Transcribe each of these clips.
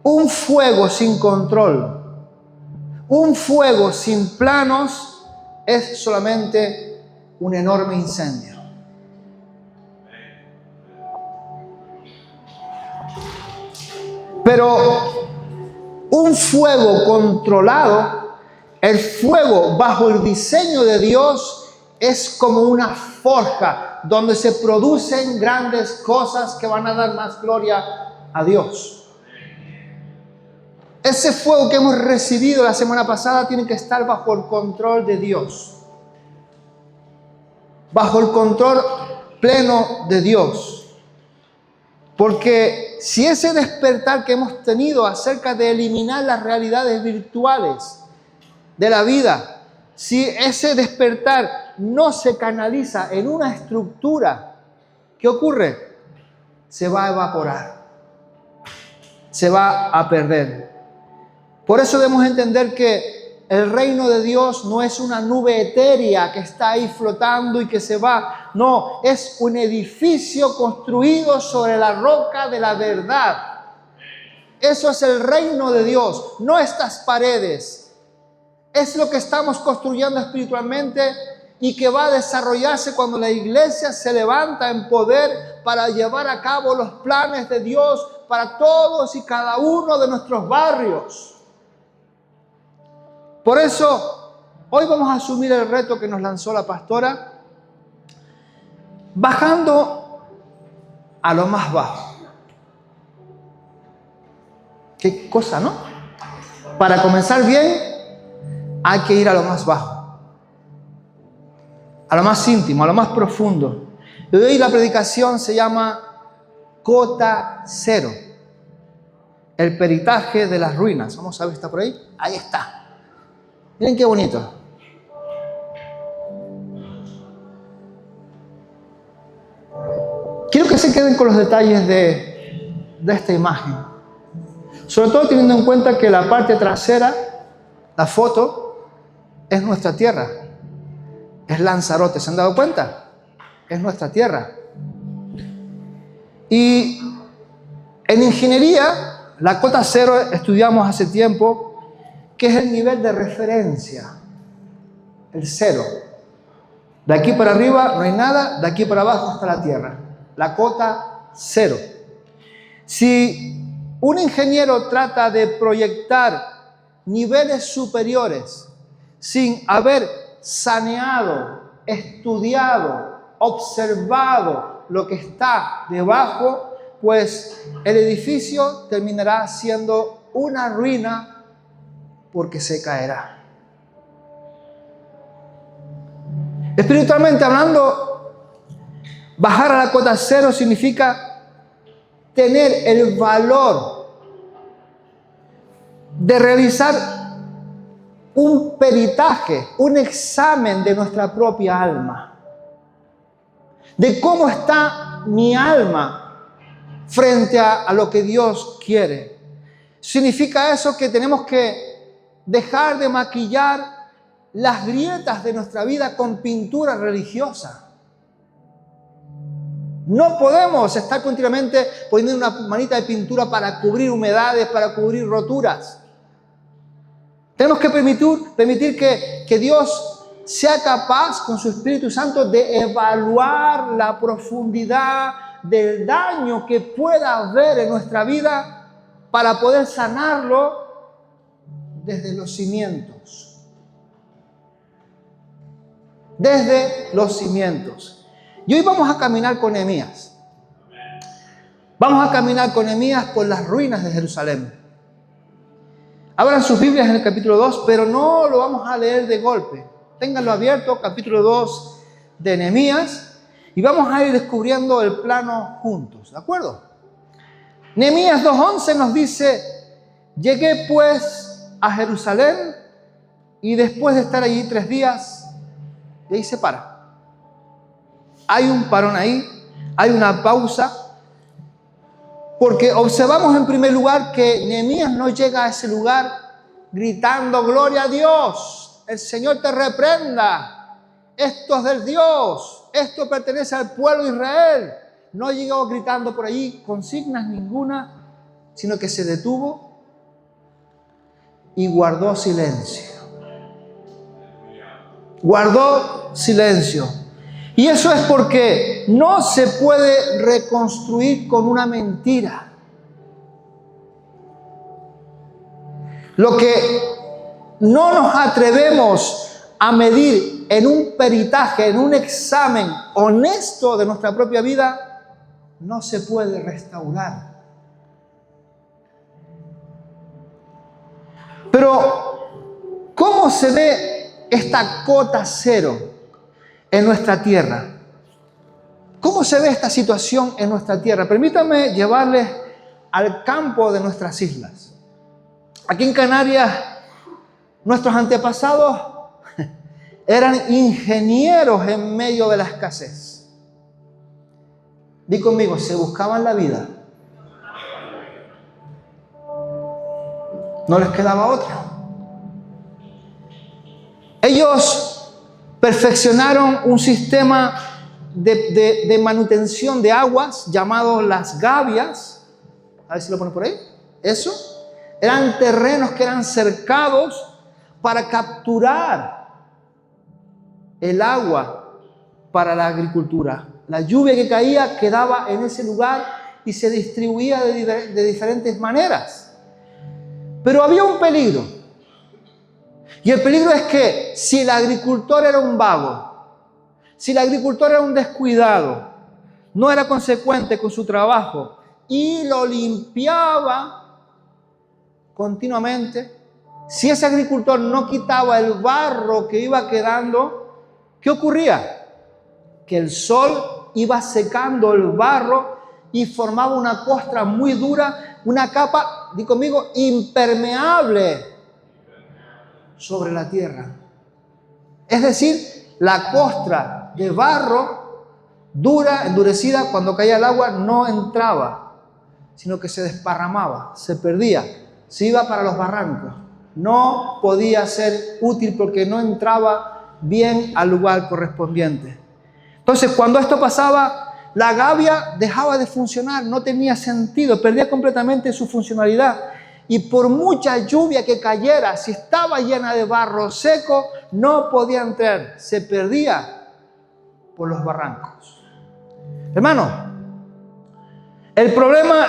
Un fuego sin control, un fuego sin planos es solamente un enorme incendio. Pero un fuego controlado, el fuego bajo el diseño de Dios, es como una forja donde se producen grandes cosas que van a dar más gloria a Dios. Ese fuego que hemos recibido la semana pasada tiene que estar bajo el control de Dios. Bajo el control pleno de Dios. Porque si ese despertar que hemos tenido acerca de eliminar las realidades virtuales de la vida, si ese despertar no se canaliza en una estructura, ¿qué ocurre? Se va a evaporar. Se va a perder. Por eso debemos entender que el reino de Dios no es una nube etérea que está ahí flotando y que se va. No, es un edificio construido sobre la roca de la verdad. Eso es el reino de Dios, no estas paredes. Es lo que estamos construyendo espiritualmente y que va a desarrollarse cuando la iglesia se levanta en poder para llevar a cabo los planes de Dios para todos y cada uno de nuestros barrios. Por eso, hoy vamos a asumir el reto que nos lanzó la pastora, bajando a lo más bajo. Qué cosa, ¿no? Para comenzar bien, hay que ir a lo más bajo, a lo más íntimo, a lo más profundo. Y hoy la predicación se llama Cota Cero, el peritaje de las ruinas. Vamos a ver, ¿está por ahí? Ahí está. Miren qué bonito. Quiero que se queden con los detalles de esta imagen. Sobre todo teniendo en cuenta que la parte trasera, la foto, es nuestra tierra. Es Lanzarote, ¿se han dado cuenta? Es nuestra tierra. Y en ingeniería, la cota cero, estudiamos hace tiempo, que es el nivel de referencia, el cero. De aquí para arriba no hay nada, de aquí para abajo está la tierra. La cota cero. Si un ingeniero trata de proyectar niveles superiores sin haber saneado, estudiado, observado lo que está debajo, pues el edificio terminará siendo una ruina porque se caerá. Espiritualmente hablando, bajar a la cota cero significa tener el valor de realizar un peritaje, un examen de nuestra propia alma, de cómo está mi alma frente a lo que Dios quiere. Significa eso que tenemos que dejar de maquillar las grietas de nuestra vida con pintura religiosa. No podemos estar continuamente poniendo una manita de pintura para cubrir humedades, para cubrir roturas. Tenemos que permitir que Dios sea capaz con su Espíritu Santo de evaluar la profundidad del daño que pueda haber en nuestra vida para poder sanarlo desde los cimientos. Desde los cimientos. Y hoy vamos a caminar con Nehemías. Vamos a caminar con Nehemías por las ruinas de Jerusalén. Abran sus Biblias en el capítulo 2, pero no lo vamos a leer de golpe. Ténganlo abierto, capítulo 2 de Nehemías, y vamos a ir descubriendo el plano juntos, ¿de acuerdo? Nehemías 2:11 nos dice: llegué pues a Jerusalén y después de estar allí 3 días, y ahí se para. Hay un parón ahí, hay una pausa, porque observamos en primer lugar que Nehemías no llega a ese lugar gritando gloria a Dios, el Señor te reprenda, esto es del Dios, esto pertenece al pueblo de Israel. No llegó gritando por allí consignas ninguna, sino que se detuvo y guardó silencio. Guardó silencio. Y eso es porque no se puede reconstruir con una mentira. Lo que no nos atrevemos a medir en un peritaje, en un examen honesto de nuestra propia vida, no se puede restaurar. Pero, ¿cómo se ve esta cota cero en nuestra tierra? ¿Cómo se ve esta situación en nuestra tierra? Permítanme llevarles al campo de nuestras islas. Aquí en Canarias, nuestros antepasados eran ingenieros en medio de la escasez. Di conmigo, se buscaban la vida. No les quedaba otra. Ellos perfeccionaron un sistema de manutención de aguas llamado las gavias. A ver si lo ponen por ahí. Eso. Eran terrenos que eran cercados para capturar el agua para la agricultura. La lluvia que caía quedaba en ese lugar y se distribuía de diferentes maneras. Pero había un peligro. Y el peligro es que si el agricultor era un vago, si el agricultor era un descuidado, no era consecuente con su trabajo y lo limpiaba continuamente, si ese agricultor no quitaba el barro que iba quedando, ¿qué ocurría? Que el sol iba secando el barro y formaba una costra muy dura, una capa, di conmigo, impermeable sobre la tierra. Es decir, la costra de barro dura, endurecida, cuando caía el agua no entraba, sino que se desparramaba, se perdía, se iba para los barrancos. No podía ser útil porque no entraba bien al lugar correspondiente. Entonces, cuando esto pasaba, la gavia dejaba de funcionar, no tenía sentido, perdía completamente su funcionalidad. Y por mucha lluvia que cayera, si estaba llena de barro seco, no podía entrar, se perdía por los barrancos. Hermano, el problema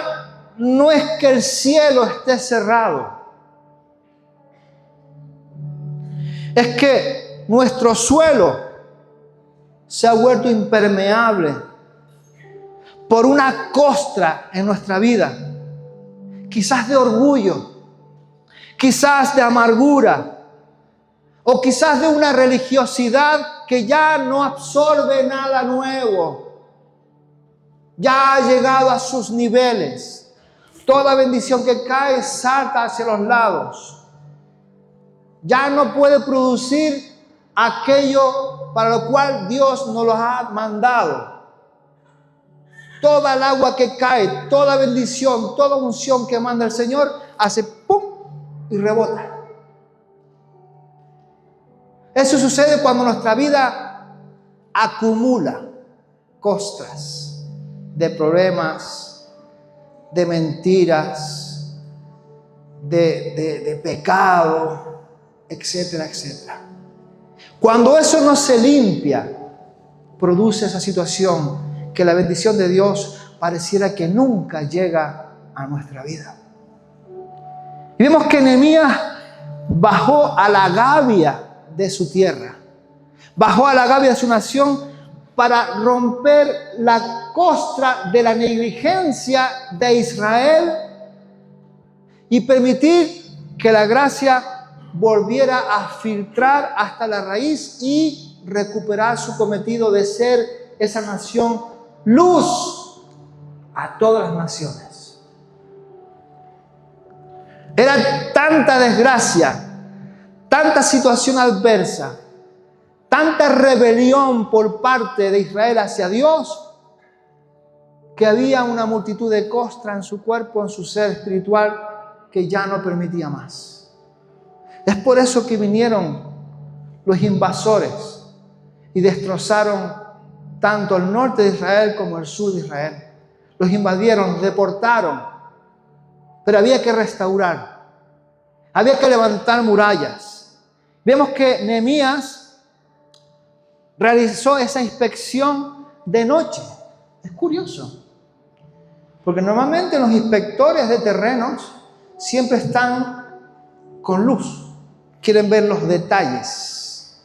no es que el cielo esté cerrado, es que nuestro suelo se ha vuelto impermeable por una costra en nuestra vida, quizás de orgullo, quizás de amargura, o quizás de una religiosidad que ya no absorbe nada nuevo, ya ha llegado a sus niveles. Toda bendición que cae salta hacia los lados. Ya no puede producir aquello para lo cual Dios nos lo ha mandado. Toda el agua que cae, toda bendición, toda unción que manda el Señor, hace pum y rebota. Eso sucede cuando nuestra vida acumula costras de problemas, de mentiras, de pecado, etcétera, etcétera. Cuando eso no se limpia, produce esa situación que la bendición de Dios pareciera que nunca llega a nuestra vida. Y vemos que Nehemías bajó a la gavia de su tierra, bajó a la gavia de su nación para romper la costra de la negligencia de Israel y permitir que la gracia volviera a filtrar hasta la raíz y recuperar su cometido de ser esa nación luz a todas las naciones. Era tanta desgracia, tanta situación adversa, tanta rebelión por parte de Israel hacia Dios, que había una multitud de costra en su cuerpo, en su ser espiritual, que ya no permitía más. Es por eso que vinieron los invasores y destrozaron tanto el norte de Israel como el sur de Israel. Los invadieron, deportaron, pero había que restaurar. Había que levantar murallas. Vemos que Nehemías realizó esa inspección de noche. Es curioso, porque normalmente los inspectores de terrenos siempre están con luz. Quieren ver los detalles.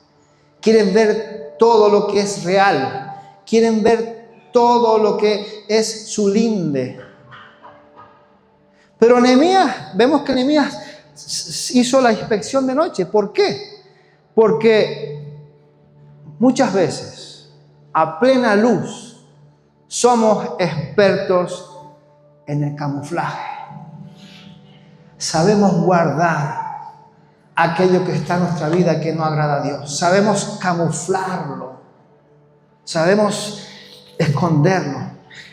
Quieren ver todo lo que es real. Quieren ver todo lo que es su linde. Pero Nehemías, vemos que Nehemías hizo la inspección de noche. ¿Por qué? Porque muchas veces, a plena luz, somos expertos en el camuflaje. Sabemos guardar aquello que está en nuestra vida que no agrada a Dios. Sabemos camuflarlo. Sabemos esconderlo.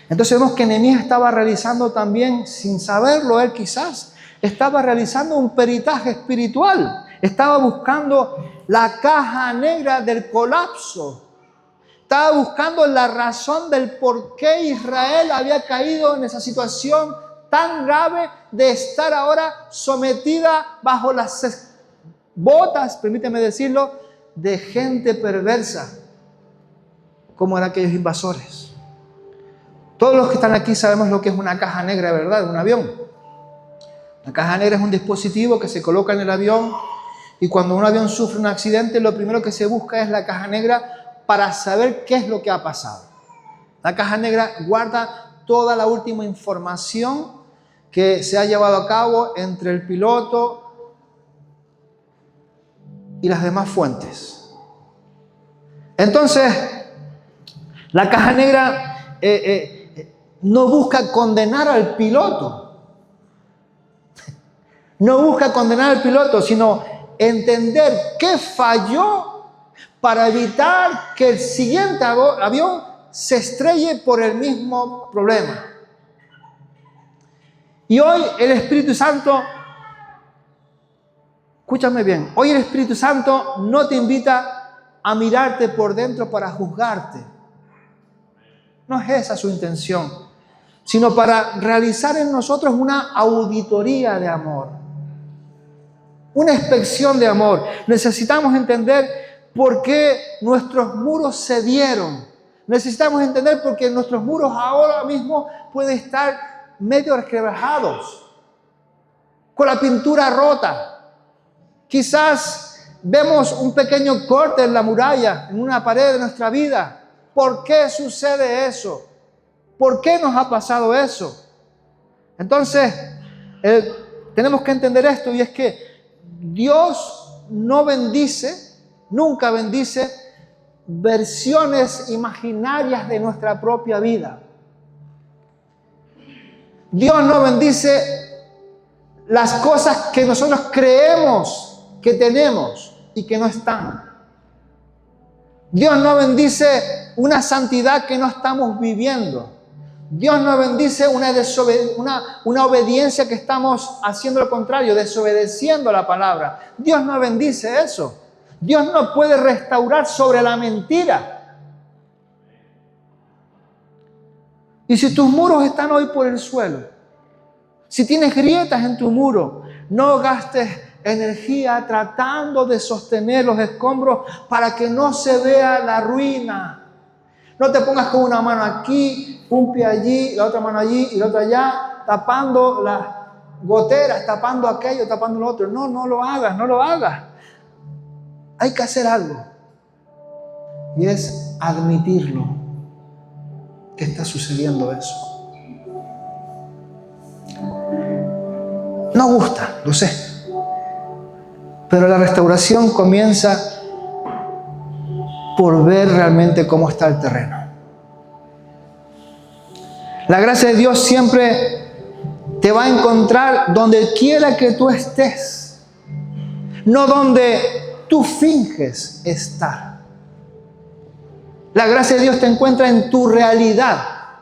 Entonces vemos que Nehemías estaba realizando también, sin saberlo él quizás, estaba realizando un peritaje espiritual. Estaba buscando la caja negra del colapso. Estaba buscando la razón del por qué Israel había caído en esa situación tan grave de estar ahora sometida bajo las botas, permíteme decirlo, de gente perversa, como eran aquellos invasores. Todos los que están aquí sabemos lo que es una caja negra, ¿verdad? Un avión. La caja negra es un dispositivo que se coloca en el avión y cuando un avión sufre un accidente, lo primero que se busca es la caja negra para saber qué es lo que ha pasado. La caja negra guarda toda la última información que se ha llevado a cabo entre el piloto y las demás fuentes. Entonces, la caja negra no busca condenar al piloto. No busca condenar al piloto, sino entender qué falló para evitar que el siguiente avión se estrelle por el mismo problema. Y hoy el Espíritu Santo, escúchame bien, hoy el Espíritu Santo no te invita a mirarte por dentro para juzgarte. No es esa su intención, sino para realizar en nosotros una auditoría de amor, una inspección de amor. Necesitamos entender por qué nuestros muros cedieron. Necesitamos entender por qué nuestros muros ahora mismo pueden estar medio resquebrajados, con la pintura rota. Quizás vemos un pequeño corte en la muralla, en una pared de nuestra vida. ¿Por qué sucede eso? ¿Por qué nos ha pasado eso? Entonces, tenemos que entender esto, y es que Dios no bendice, nunca bendice versiones imaginarias de nuestra propia vida. Dios no bendice las cosas que nosotros creemos que tenemos y que no están. Dios no bendice una santidad que no estamos viviendo. Dios no bendice una obediencia que estamos haciendo lo contrario, desobedeciendo la palabra. Dios no bendice eso. Dios no puede restaurar sobre la mentira. Y si tus muros están hoy por el suelo, si tienes grietas en tu muro, no gastes energía tratando de sostener los escombros para que no se vea la ruina. No te pongas con una mano aquí, un pie allí, la otra mano allí y la otra allá, tapando las goteras, tapando aquello, tapando lo otro. No, no lo hagas, no lo hagas. Hay que hacer algo. Y es admitirlo, que está sucediendo eso. No gusta, lo sé. Pero la restauración comienza por ver realmente cómo está el terreno. La gracia de Dios siempre te va a encontrar donde quiera que tú estés, no donde tú finges estar. La gracia de Dios te encuentra en tu realidad,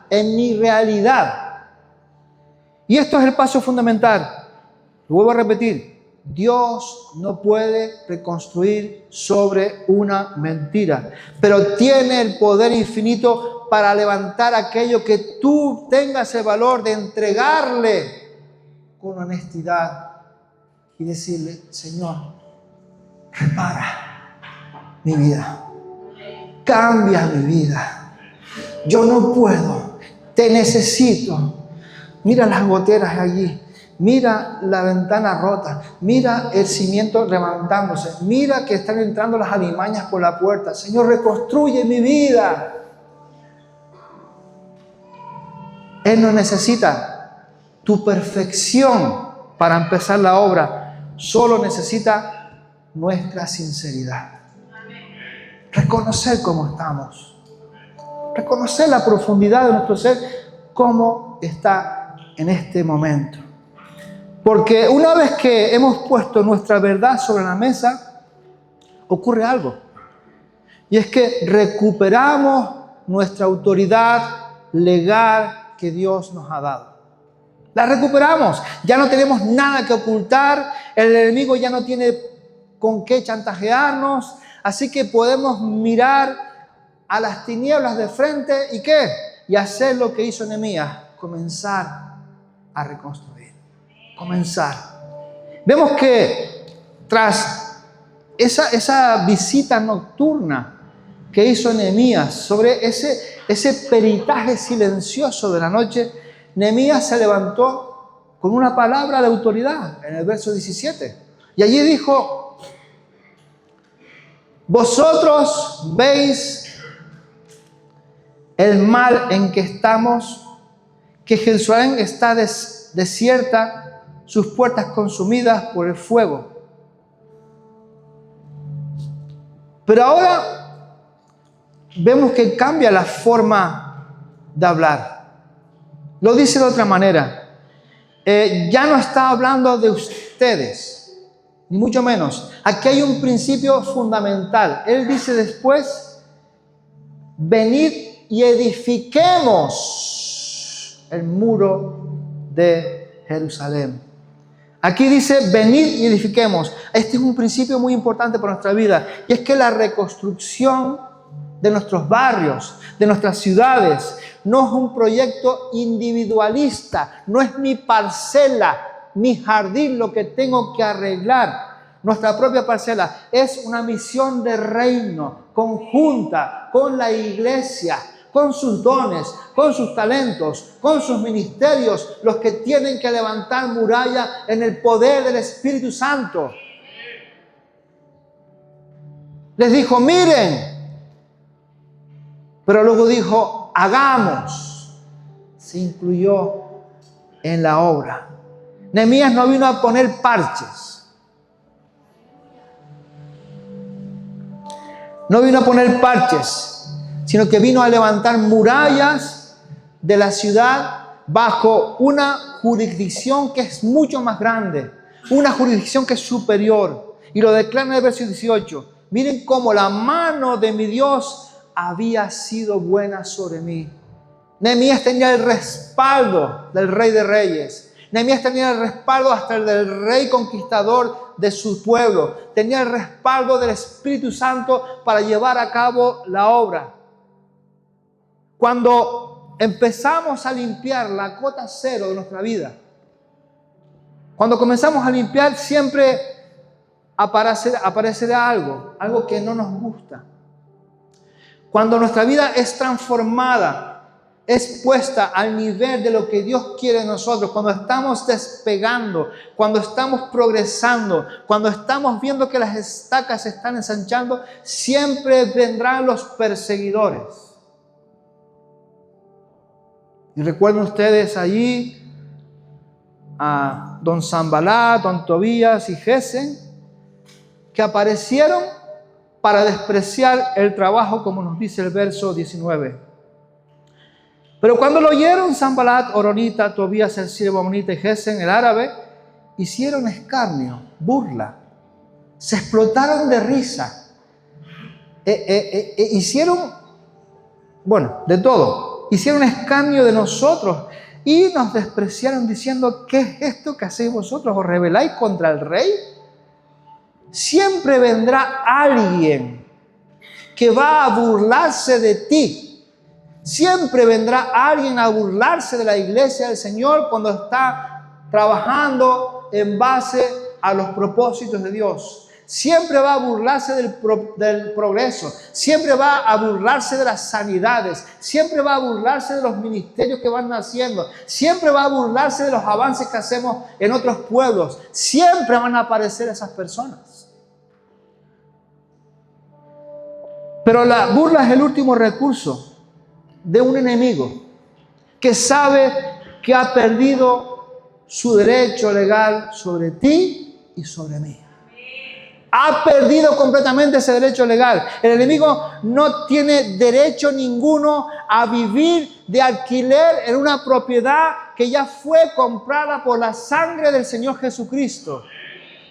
en mi realidad. Y esto es el paso fundamental. Lo vuelvo a repetir. Dios no puede reconstruir sobre una mentira, pero tiene el poder infinito para levantar aquello que tú tengas el valor de entregarle con honestidad y decirle: Señor, repara mi vida, cambia mi vida. Yo no puedo, te necesito. Mira las goteras allí, mira la ventana rota, mira el cimiento levantándose, mira que están entrando las alimañas por la puerta. Señor, reconstruye mi vida. Él no necesita tu perfección para empezar la obra, solo necesita nuestra sinceridad. Reconocer cómo estamos, reconocer la profundidad de nuestro ser, cómo está en este momento. Porque una vez que hemos puesto nuestra verdad sobre la mesa, ocurre algo. Y es que recuperamos nuestra autoridad legal que Dios nos ha dado. La recuperamos. Ya no tenemos nada que ocultar. El enemigo ya no tiene con qué chantajearnos. Así que podemos mirar a las tinieblas de frente y ¿qué? Y hacer lo que hizo Nehemías. Comenzar a reconstruir. Comenzar. Vemos que tras esa visita nocturna que hizo Nehemías sobre ese peritaje silencioso de la noche, Nehemías se levantó con una palabra de autoridad en el verso 17. Y allí dijo: vosotros veis el mal en que estamos, que Jerusalén está desierta, sus puertas consumidas por el fuego. Pero ahora vemos que cambia la forma de hablar. Lo dice de otra manera. Ya no está hablando de ustedes, ni mucho menos. Aquí hay un principio fundamental. Él dice después: venid y edifiquemos el muro de Jerusalén. Aquí dice: venid y edifiquemos. Este es un principio muy importante para nuestra vida. Y es que la reconstrucción de nuestros barrios, de nuestras ciudades, no es un proyecto individualista, no es mi parcela, mi jardín lo que tengo que arreglar, nuestra propia parcela. Es una misión de reino conjunta con la iglesia, con sus dones, con sus talentos, con sus ministerios, los que tienen que levantar muralla en el poder del Espíritu Santo. Les dijo: miren. Pero luego dijo: hagamos. Se incluyó en la obra. Nehemías no vino a poner parches. No vino a poner parches, sino que vino a levantar murallas de la ciudad bajo una jurisdicción que es mucho más grande, una jurisdicción que es superior. Y lo declara en el verso 18. Miren cómo la mano de mi Dios había sido buena sobre mí. Nehemías tenía el respaldo del Rey de Reyes. Nehemías tenía el respaldo hasta el del rey conquistador de su pueblo. Tenía el respaldo del Espíritu Santo para llevar a cabo la obra. Cuando empezamos a limpiar la cota cero de nuestra vida, cuando comenzamos a limpiar, siempre aparecerá algo que no nos gusta. Cuando nuestra vida es transformada, es puesta al nivel de lo que Dios quiere de nosotros, cuando estamos despegando, cuando estamos progresando, cuando estamos viendo que las estacas se están ensanchando, siempre vendrán los perseguidores. Y recuerden ustedes allí a don Sanballat, don Tobías y Gesem, que aparecieron para despreciar el trabajo, como nos dice el verso 19. Pero cuando lo oyeron Sanballat, Horonita, Tobías el siervo amonita y Gesem el árabe, hicieron escarnio, burla, se explotaron de risa, hicieron, de todo, hicieron escarnio de nosotros y nos despreciaron diciendo: ¿qué es esto que hacéis vosotros? ¿Os rebeláis contra el rey? Siempre vendrá alguien que va a burlarse de ti. Siempre vendrá alguien a burlarse de la iglesia del Señor cuando está trabajando en base a los propósitos de Dios. Siempre va a burlarse del progreso, siempre va a burlarse de las sanidades, siempre va a burlarse de los ministerios que van naciendo, siempre va a burlarse de los avances que hacemos en otros pueblos. Siempre van a aparecer esas personas. Pero la burla es el último recurso de un enemigo que sabe que ha perdido su derecho legal sobre ti y sobre mí. Ha perdido completamente ese derecho legal. El enemigo no tiene derecho ninguno a vivir de alquiler en una propiedad que ya fue comprada por la sangre del Señor Jesucristo.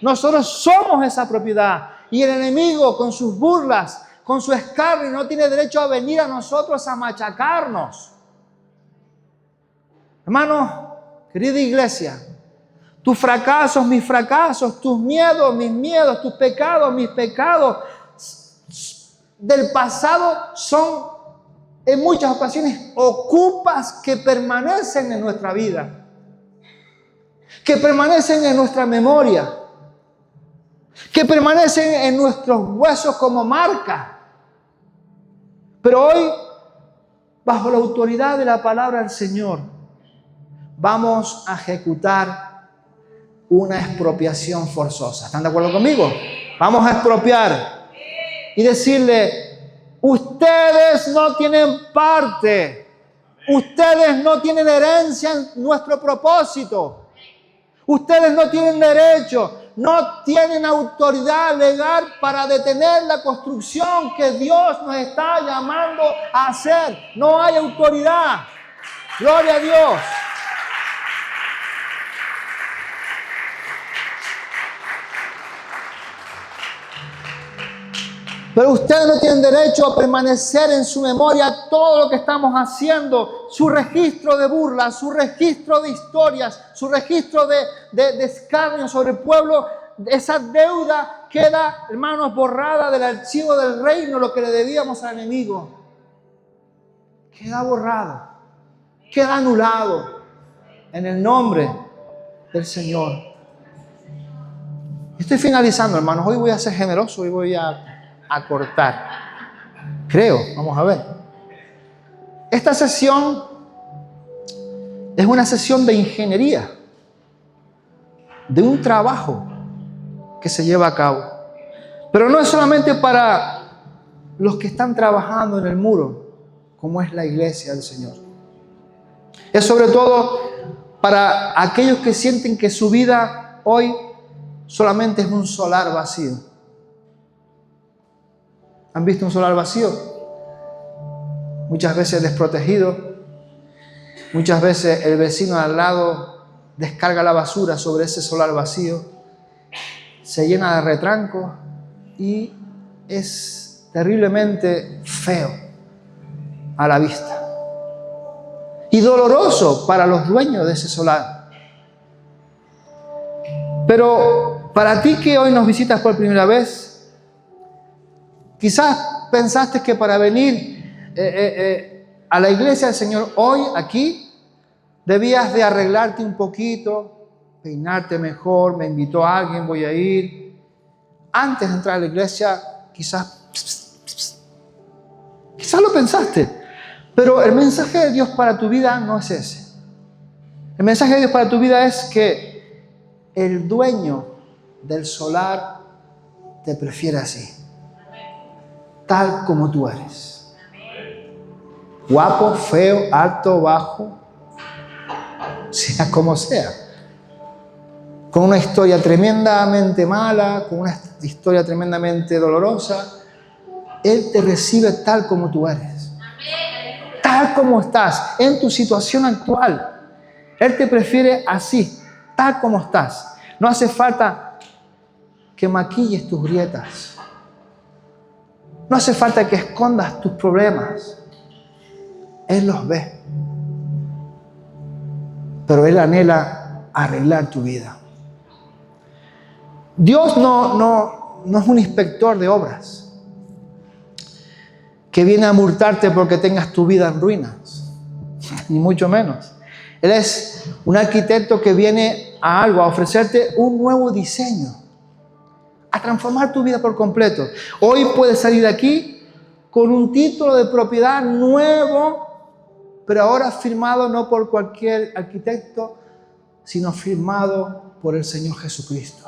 Nosotros somos esa propiedad. Y el enemigo, con sus burlas, con su escarnio, no tiene derecho a venir a nosotros a machacarnos. Hermano, querida iglesia, tus fracasos, mis fracasos, tus miedos, mis miedos, tus pecados, mis pecados del pasado son en muchas ocasiones ocupas que permanecen en nuestra vida, que permanecen en nuestra memoria, que permanecen en nuestros huesos como marca. Pero hoy, bajo la autoridad de la palabra del Señor, vamos a ejecutar una expropiación forzosa. ¿Están de acuerdo conmigo? Vamos a expropiar y decirle: ustedes no tienen parte, ustedes no tienen herencia en nuestro propósito, ustedes no tienen derecho, no tienen autoridad legal para detener la construcción que Dios nos está llamando a hacer. No hay autoridad. Gloria a Dios. Pero ustedes no tienen derecho a permanecer en su memoria todo lo que estamos haciendo, su registro de burlas, su registro de historias, su registro de escarnio sobre el pueblo. Esa deuda queda, hermanos, borrada del archivo del reino, lo que le debíamos al enemigo. Queda borrado, queda anulado en el nombre del Señor. Estoy finalizando, hermanos. Hoy voy a ser generoso y voy a cortar. Creo, vamos a ver. Esta sesión es una sesión de ingeniería, de un trabajo que se lleva a cabo. Pero no es solamente para los que están trabajando en el muro, como es la iglesia del Señor. Es sobre todo para aquellos que sienten que su vida hoy solamente es un solar vacío. ¿Han visto un solar vacío? Muchas veces desprotegido. Muchas veces el vecino al lado descarga la basura sobre ese solar vacío. Se llena de retrancos y es terriblemente feo a la vista. Y doloroso para los dueños de ese solar. Pero para ti que hoy nos visitas por primera vez, quizás pensaste que para venir a la iglesia del Señor hoy, aquí, debías de arreglarte un poquito, peinarte mejor, me invitó a alguien, voy a ir. Antes de entrar a la iglesia, quizás lo pensaste. Pero el mensaje de Dios para tu vida no es ese. El mensaje de Dios para tu vida es que el dueño del solar te prefiere así. Tal como tú eres. Guapo, feo, alto, bajo, sea como sea. Con una historia tremendamente mala, con una historia tremendamente dolorosa, Él te recibe tal como tú eres. Tal como estás, en tu situación actual. Él te prefiere así, tal como estás. No hace falta que maquilles tus grietas. No hace falta que escondas tus problemas. Él los ve. Pero Él anhela arreglar tu vida. Dios no es un inspector de obras que viene a multarte porque tengas tu vida en ruinas. Ni mucho menos. Él es un arquitecto que viene a algo, a ofrecerte un nuevo diseño, a transformar tu vida por completo. Hoy puedes salir de aquí con un título de propiedad nuevo, pero ahora firmado no por cualquier arquitecto, sino firmado por el Señor Jesucristo.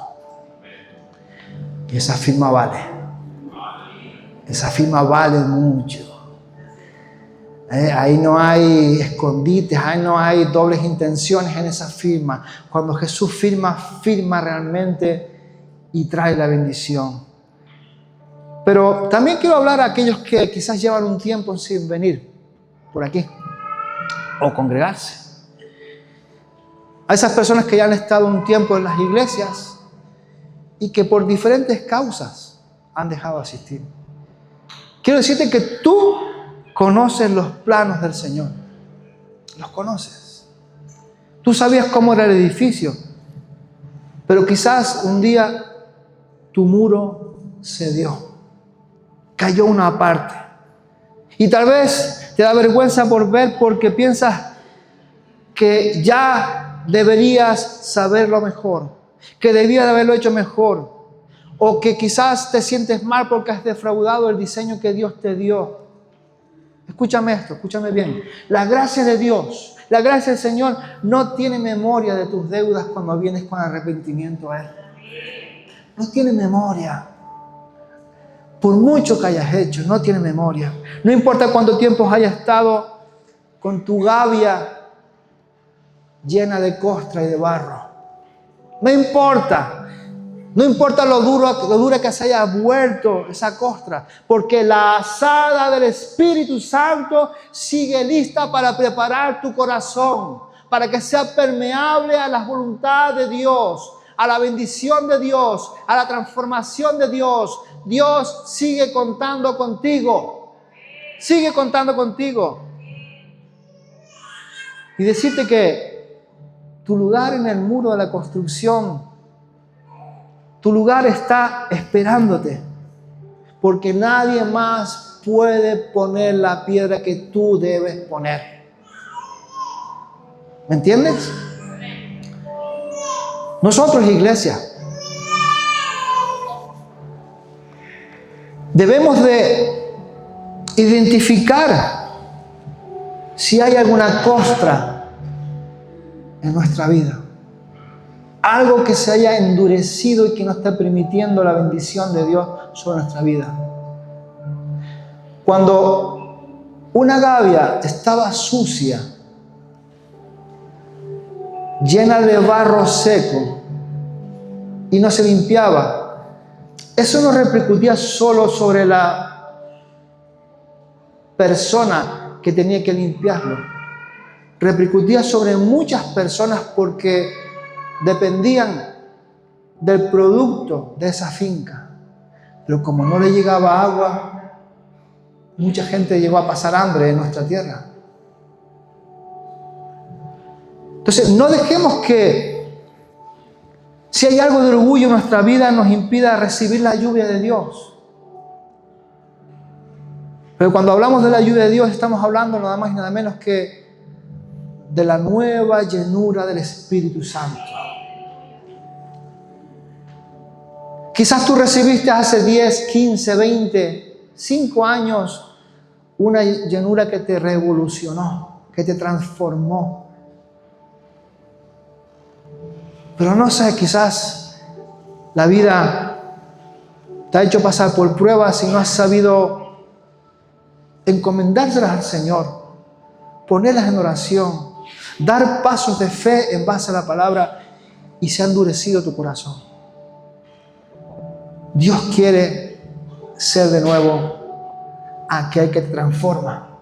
Y esa firma vale. Esa firma vale mucho. Ahí no hay escondites, ahí no hay dobles intenciones en esa firma. Cuando Jesús firma, firma realmente y trae la bendición. Pero también quiero hablar a aquellos que quizás llevan un tiempo sin venir por aquí o congregarse. A esas personas que ya han estado un tiempo en las iglesias y que por diferentes causas han dejado de asistir. Quiero decirte que tú conoces los planos del Señor. Los conoces. Tú sabías cómo era el edificio, pero quizás un día tu muro cedió. Cayó una parte. Y tal vez te da vergüenza por ver porque piensas que ya deberías saberlo mejor, que debías de haberlo hecho mejor, o que quizás te sientes mal porque has defraudado el diseño que Dios te dio. Escúchame esto, escúchame bien. La gracia de Dios, la gracia del Señor no tiene memoria de tus deudas cuando vienes con arrepentimiento a Él. No tiene memoria. Por mucho que hayas hecho, no tiene memoria. No importa cuánto tiempo hayas estado con tu gavia llena de costra y de barro. No importa. No importa lo dura que se haya vuelto esa costra, porque la azada del Espíritu Santo sigue lista para preparar tu corazón, para que sea permeable a la voluntad de Dios, a la bendición de Dios, a la transformación de Dios. Dios sigue contando contigo. Sigue contando contigo. Y decirte que tu lugar en el muro de la construcción, tu lugar está esperándote, porque nadie más puede poner la piedra que tú debes poner. ¿Me entiendes? Nosotros, iglesia, debemos de identificar si hay alguna costra en nuestra vida. Algo que se haya endurecido y que no está permitiendo la bendición de Dios sobre nuestra vida. Cuando una gavia estaba sucia, llena de barro seco y no se limpiaba, eso no repercutía solo sobre la persona que tenía que limpiarlo. Repercutía sobre muchas personas porque dependían del producto de esa finca. Pero como no le llegaba agua, mucha gente llegó a pasar hambre en nuestra tierra. Entonces, no dejemos que si hay algo de orgullo en nuestra vida nos impida recibir la lluvia de Dios. Pero cuando hablamos de la lluvia de Dios, estamos hablando nada más y nada menos que de la nueva llenura del Espíritu Santo. Quizás tú recibiste hace 10, 15, 20, 5 años una llenura que te revolucionó, que te transformó. Pero no sé, quizás la vida te ha hecho pasar por pruebas y no has sabido encomendárselas al Señor, ponerlas en oración, dar pasos de fe en base a la palabra y se ha endurecido tu corazón. Dios quiere ser de nuevo aquel que te transforma.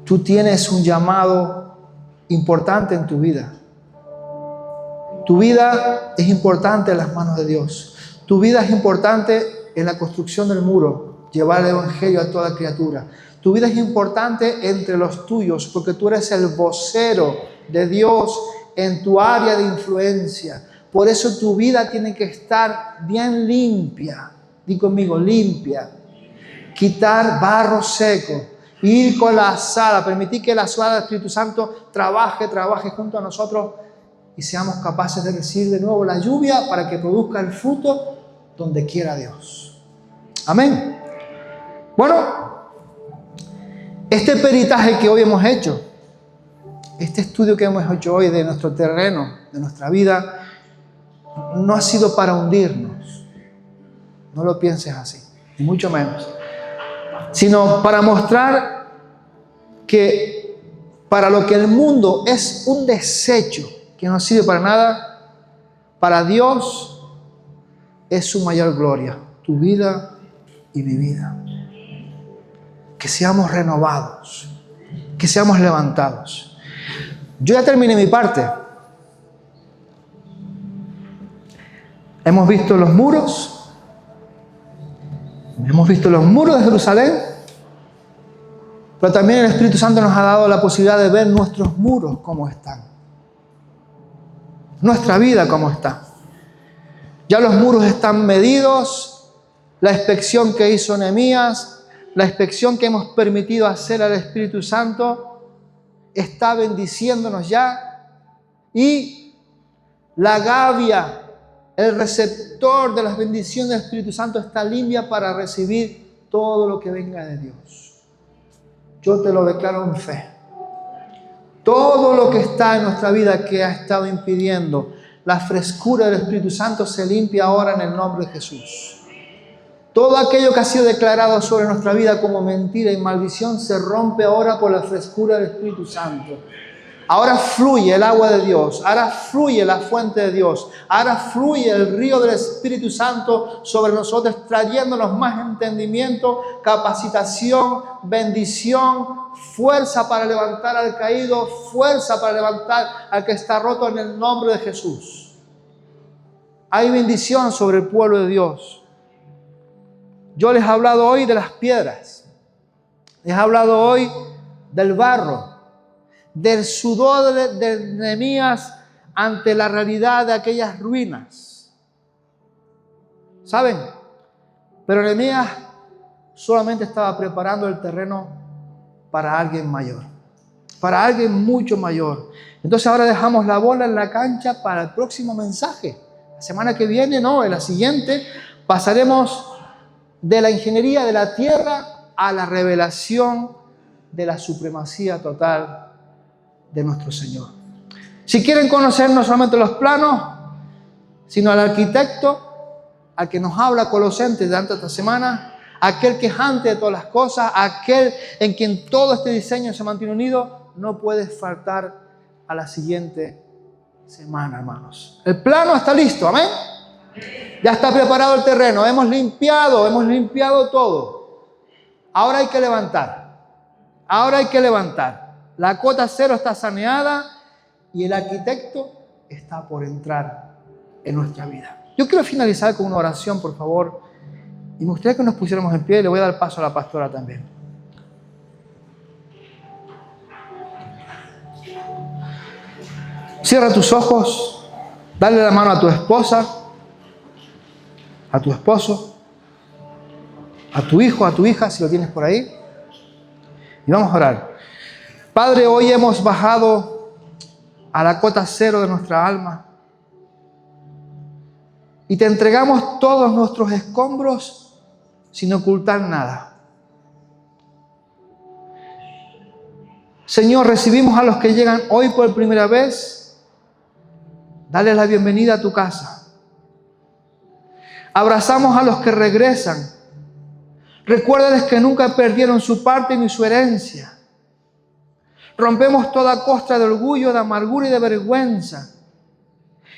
Tú tienes un llamado importante en tu vida. Tu vida es importante en las manos de Dios. Tu vida es importante en la construcción del muro, llevar el evangelio a toda criatura. Tu vida es importante entre los tuyos porque tú eres el vocero de Dios en tu área de influencia. Por eso tu vida tiene que estar bien limpia. Di conmigo, limpia. Quitar barro seco. Ir con la azada. Permitir que la azada del Espíritu Santo trabaje junto a nosotros y seamos capaces de recibir de nuevo la lluvia para que produzca el fruto donde quiera Dios. Amén. Bueno, este peritaje que hoy hemos hecho, este estudio que hemos hecho hoy de nuestro terreno, de nuestra vida, no ha sido para hundirnos. No lo pienses así, ni mucho menos. Sino para mostrar que para lo que el mundo es un desecho, que no sirve para nada, para Dios es su mayor gloria, tu vida y mi vida. Que seamos renovados, que seamos levantados. Yo ya terminé mi parte. Hemos visto los muros de Jerusalén, pero también el Espíritu Santo nos ha dado la posibilidad de ver nuestros muros cómo están, nuestra vida cómo está. Ya los muros están medidos, la inspección que hizo Nehemías, la inspección que hemos permitido hacer al Espíritu Santo está bendiciéndonos ya, y la gavia, el receptor de las bendiciones del Espíritu Santo, está limpia para recibir todo lo que venga de Dios. Yo te lo declaro en fe. Todo lo que está en nuestra vida que ha estado impidiendo la frescura del Espíritu Santo se limpia ahora en el nombre de Jesús. Todo aquello que ha sido declarado sobre nuestra vida como mentira y maldición se rompe ahora por la frescura del Espíritu Santo. Ahora fluye el agua de Dios, ahora fluye la fuente de Dios, ahora fluye el río del Espíritu Santo sobre nosotros, trayéndonos más entendimiento, capacitación, bendición, fuerza para levantar al caído, fuerza para levantar al que está roto en el nombre de Jesús. Hay bendición sobre el pueblo de Dios. Yo les he hablado hoy de las piedras, les he hablado hoy del barro, del sudor de Nehemías ante la realidad de aquellas ruinas. ¿Saben? Pero Nehemías solamente estaba preparando el terreno para alguien mayor, para alguien mucho mayor. Entonces ahora dejamos la bola en la cancha para el próximo mensaje. La semana que viene, no, en la siguiente, pasaremos de la ingeniería de la tierra a la revelación de la supremacía total de nuestro Señor. Si quieren conocer no solamente los planos, sino al arquitecto, al que nos habla Colosenses durante esta semana, aquel que es antes de todas las cosas, aquel en quien todo este diseño se mantiene unido, no puede faltar a la siguiente semana, hermanos. El plano está listo, amén. Ya está preparado el terreno, hemos limpiado todo. Ahora hay que levantar. La cota cero está saneada y el arquitecto está por entrar en nuestra vida. Yo quiero finalizar con una oración, por favor, y me gustaría que nos pusiéramos en pie y le voy a dar paso a la pastora también. Cierra tus ojos, dale la mano a tu esposa, a tu esposo, a tu hijo, a tu hija, si lo tienes por ahí, y vamos a orar. Padre, hoy hemos bajado a la cota cero de nuestra alma y te entregamos todos nuestros escombros sin ocultar nada. Señor, recibimos a los que llegan hoy por primera vez. Dale la bienvenida a tu casa. Abrazamos a los que regresan. Recuérdales que nunca perdieron su parte ni su herencia. Rompemos toda costra de orgullo, de amargura y de vergüenza.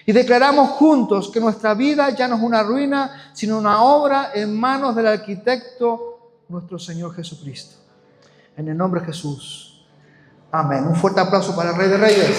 Y declaramos juntos que nuestra vida ya no es una ruina, sino una obra en manos del arquitecto, nuestro Señor Jesucristo. En el nombre de Jesús. Amén. Un fuerte aplauso para el Rey de Reyes.